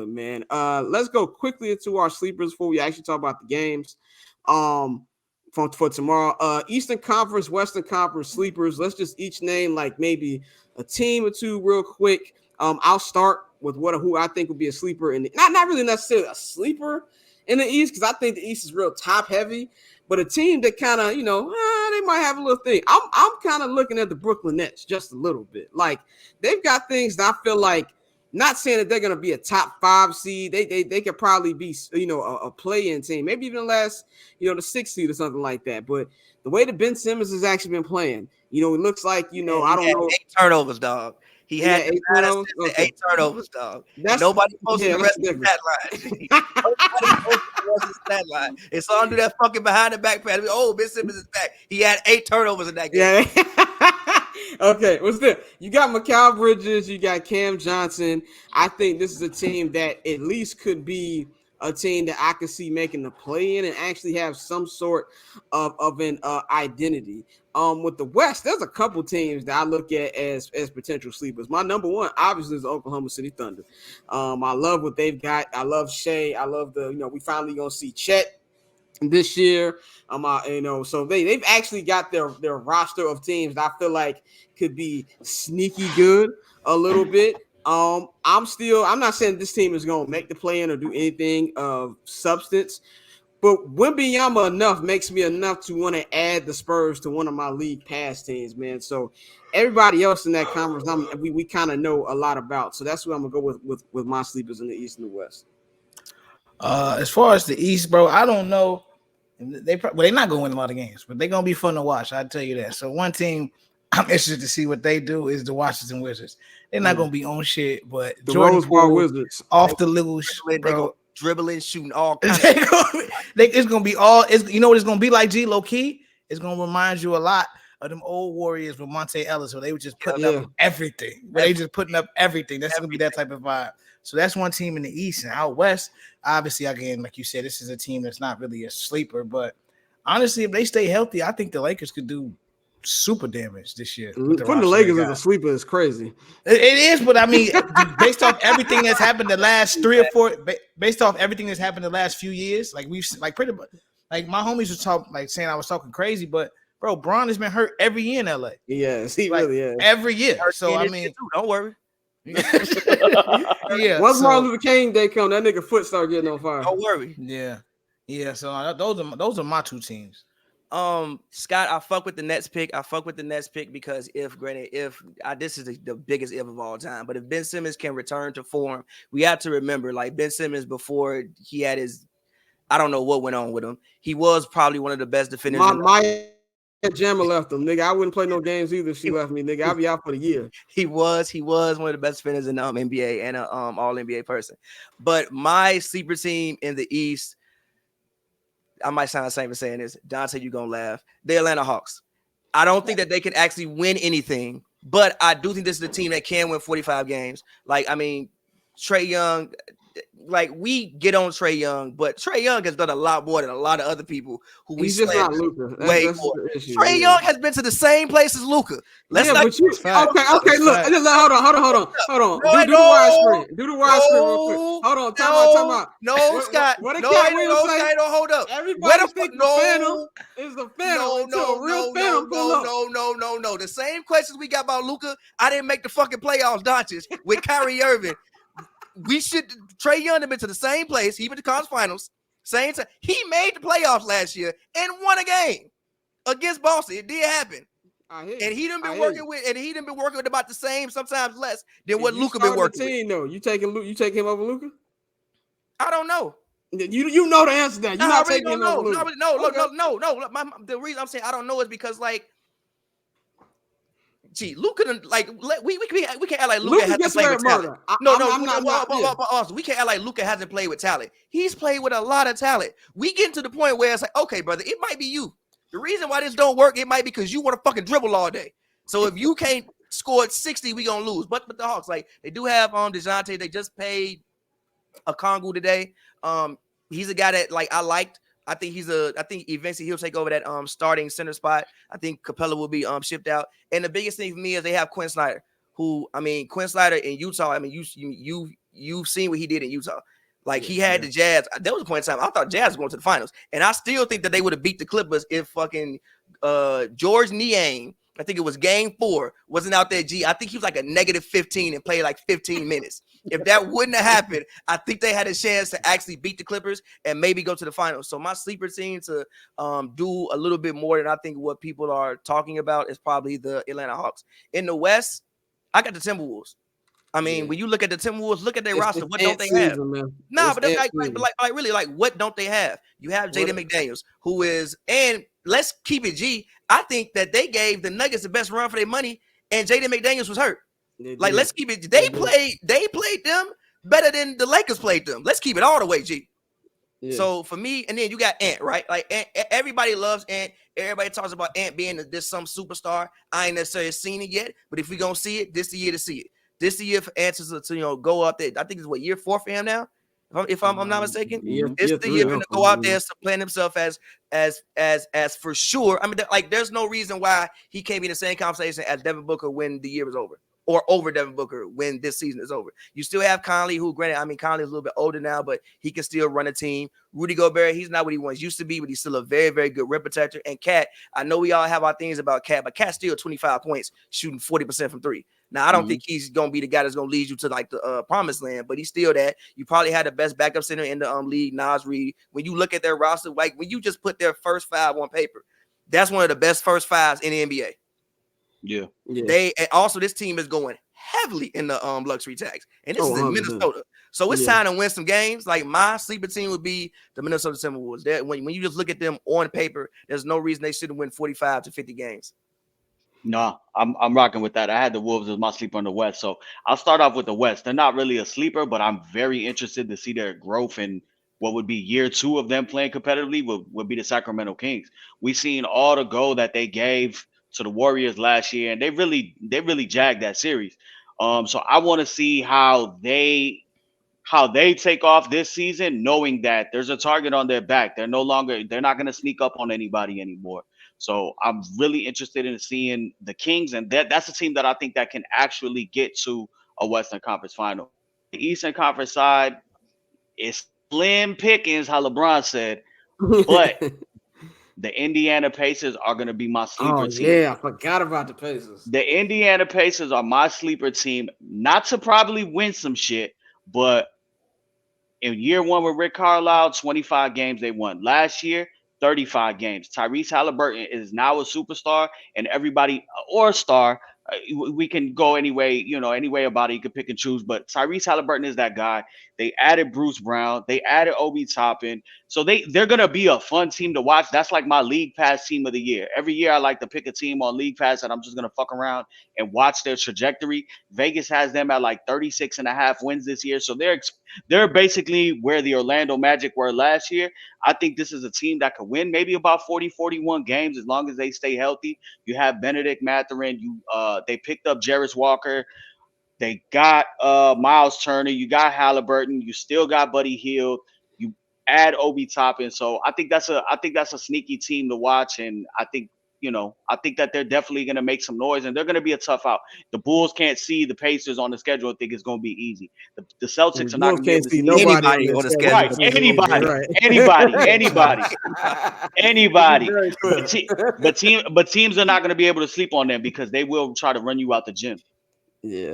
Man, let's go quickly into our sleepers before we actually talk about the games. For tomorrow, Eastern Conference, Western Conference sleepers. Let's just each name like maybe a team or two real quick. I'll start with who I think would be a sleeper in the, not really necessarily a sleeper in the East, because I think the East is real top heavy, but a team that kind of, they might have a little thing. I'm kind of looking at the Brooklyn Nets just a little bit. Like, they've got things that I feel like, not saying that they're going to be a top 5 seed. They could probably be, a play-in team, maybe even last, the 6th seed or something like that. But the way that Ben Simmons has actually been playing, it looks like, I don't know. 8 turnovers, dog. He had 8 turnovers. Okay. 8 turnovers, dog. Nobody posted the rest of the stat line. It's all do that fucking behind the back pass. Oh, Ben Simmons is back. He had 8 turnovers in that game. Yeah. Okay, what's this? You got Mikal Bridges, you got Cam Johnson. I think this is a team that at least could be a team that I could see making the play-in and actually have some sort of an identity. With the West, there's a couple teams that I look at as potential sleepers. My number one, obviously, is the Oklahoma City Thunder. I love what they've got. I love Shea. I love we finally gonna see Chet this year. So they've actually got their roster of teams that I feel like could be sneaky good a little bit. I'm not saying this team is gonna make the play-in or do anything of substance, but Wembanyama enough makes me enough to want to add the Spurs to one of my league pass teams, man. So everybody else in that conference, we kind of know a lot about. So that's what I'm gonna go with my sleepers in the East and the West. As far as the East, bro, I don't know. They're not gonna win a lot of games, but they're gonna be fun to watch. I tell you that. So one team I'm interested to see what they do is the Washington Wizards. They're not gonna be on shit, but the Rose Bowl Wizards off the little bro. Dribbling, shooting, all kinds. It's gonna be all. You know what it's gonna be like? G low key. It's gonna remind you a lot of them old Warriors with Monte Ellis, where they were just putting up everything. They just putting up everything. That's gonna be that type of vibe. So that's one team in the East. And out West, obviously, again, like you said, this is a team that's not really a sleeper. But honestly, if they stay healthy, I think the Lakers could do super damage this year. Putting the Lakers as a sleeper is crazy. It is, but I mean, based off everything that's happened the last 3 or 4, based off everything that's happened the last few years, like we've like pretty much, like my homies was talking, like saying I was talking crazy, but bro, Bron has been hurt every year in LA. Yes, he really is. Every year. So I mean, don't worry. Yeah. Once Martin Luther King Day come, that nigga foot start getting on fire. Don't worry. Yeah. So those are my 2 teams. Scott, I fuck with the Nets pick. Because this is the biggest if of all time. But if Ben Simmons can return to form, we have to remember, like Ben Simmons before he had his, I don't know what went on with him. He was probably one of the best defenders. My Jammer left him, nigga. I wouldn't play no games either if she left me, nigga. I'll be out for the year. He was one of the best defenders in the NBA and all NBA person. But my sleeper team in the East, I might sound the same as saying this. Dante, you're going to laugh. The Atlanta Hawks. I don't think that they can actually win anything, but I do think this is a team that can win 45 games. Like, I mean, Trae Young, like we get on Trae Young, but Trae Young has done a lot more than a lot of other people who we just not Luka. Way more. Trae Young has been to the same place as Luka. Okay. Look, hold on. Do the widescreen. Do the widescreen real quick. Hold on. Time out. No, Scott. What did Cat Williams say? Don't hold up. Everybody think the Phantom is the Phantom until a real Phantom pull up. No. The same questions we got about Luka. I didn't make the fucking playoffs, Doncic, with Kyrie Irving. Trae Young have been to the same place. He went to conference finals. Same time. He made the playoffs last year and won a game against Boston. It did happen. And he done been working with about the same, sometimes less than what Luka been working with. No, you take him over Luka? I don't know. You know the answer to that. You're not taking him over Luka. No. The reason I'm saying I don't know is because like. Gee, Luka, like we can't act like Luka hasn't played with talent. We can't act like Luka hasn't played with talent. He's played with a lot of talent. We get to the point where it's like, okay, brother, it might be you. The reason why this don't work, it might be because you want to fucking dribble all day. So if you can't score 60, we gonna lose. But the Hawks, like they do have DeJounte. They just paid a Kongu today. He's a guy that like I liked. I think eventually he'll take over that starting center spot. I think Capella will be shipped out. And the biggest thing for me is they have Quinn Snyder, Quinn Snyder in Utah. I mean, you you've seen what he did in Utah. Like he had the Jazz. There was a point in time I thought Jazz was going to the finals, and I still think that they would have beat the Clippers if fucking George Niang, I think it was game 4, wasn't out there. I think he was like a -15 and played like 15 minutes. If that wouldn't have happened, I think they had a chance to actually beat the Clippers and maybe go to the finals. So my sleeper team to do a little bit more than I think what people are talking about is probably the Atlanta Hawks. In the West, I got the Timberwolves. I mean, when you look at the Timberwolves, look at their roster. What don't they have? Nah, but really, what don't they have? You have Jaden McDaniels, who is, and let's keep it G. I think that they gave the Nuggets the best run for their money, and Jaden McDaniels was hurt. Like, let's keep it. They played them better than the Lakers played them. Let's keep it all the way, G. Yeah. So for me, and then you got Ant, right? Like Ant, everybody loves Ant. Everybody talks about Ant being this some superstar. I ain't necessarily seen it yet, but if we gonna see it, this the year to see it. This the year for Ant to go out there. I think it's what, year 4 for him now, if I'm not mistaken. It's the year for him to go out there and plan himself as for sure. I mean, like there's no reason why he can't be in the same conversation as Devin Booker when the year is over. Or over Devin Booker when this season is over. You still have Conley, who, granted, I mean, Conley is a little bit older now, but he can still run a team. Rudy Gobert, he's not what he once used to be, but he's still a very, very good rim protector. And Cat, I know we all have our things about Cat, but Cat's still 25 points, shooting 40% from 3. Now, I don't think he's going to be the guy that's going to lead you to, like, the promised land, but he's still that. You probably had the best backup center in the league, Nas Reed. When you look at their roster, like, when you just put their first 5 on paper, that's one of the best first 5s in the NBA. Yeah. And also this team is going heavily in the luxury tax, and this is in Minnesota, so it's time to win some games. Like my sleeper team would be the Minnesota Timberwolves. That when you just look at them on paper, there's no reason they shouldn't win 45 to 50 games. No, I'm rocking with that. I had the Wolves as my sleeper in the West, so I'll start off with the West. They're not really a sleeper, but I'm very interested to see their growth in what would be year 2 of them playing competitively would be the Sacramento Kings. We've seen all the go that they gave to the Warriors last year, and they really jagged that series. So I want to see how they take off this season, knowing that there's a target on their back. They're not going to sneak up on anybody anymore. So I'm really interested in seeing the Kings, and that's a team that I think that can actually get to a Western Conference final. The Eastern Conference side is slim pickings, how LeBron said, but the Indiana Pacers are going to be my sleeper team. Yeah, I forgot about the Pacers. The Indiana Pacers are my sleeper team, not to probably win some shit, but in year 1 with Rick Carlisle, 25 games they won. Last year, 35 games. Tyrese Halliburton is now a superstar, and everybody, or a star, we can go any way about it. You can pick and choose, but Tyrese Halliburton is that guy. They added Bruce Brown. They added Obi Toppin. So they're going to be a fun team to watch. That's like my League Pass team of the year. Every year I like to pick a team on League Pass that I'm just going to fuck around and watch their trajectory. Vegas has them at like 36.5 wins this year. So they're basically where the Orlando Magic were last year. I think this is a team that could win maybe about 40, 41 games as long as they stay healthy. You have Benedict Mathurin. They picked up Jarris Walker. They got Miles Turner. You got Halliburton. You still got Buddy Hield. You add Obi Toppin. So I think that's a sneaky team to watch, and I think that they're definitely going to make some noise, and they're going to be a tough out. The Bulls can't see the Pacers on the schedule and think it's going to be easy. The Celtics are not going to be able to see anybody on the schedule. Right. Anybody. But teams are not going to be able to sleep on them because they will try to run you out the gym. Yeah.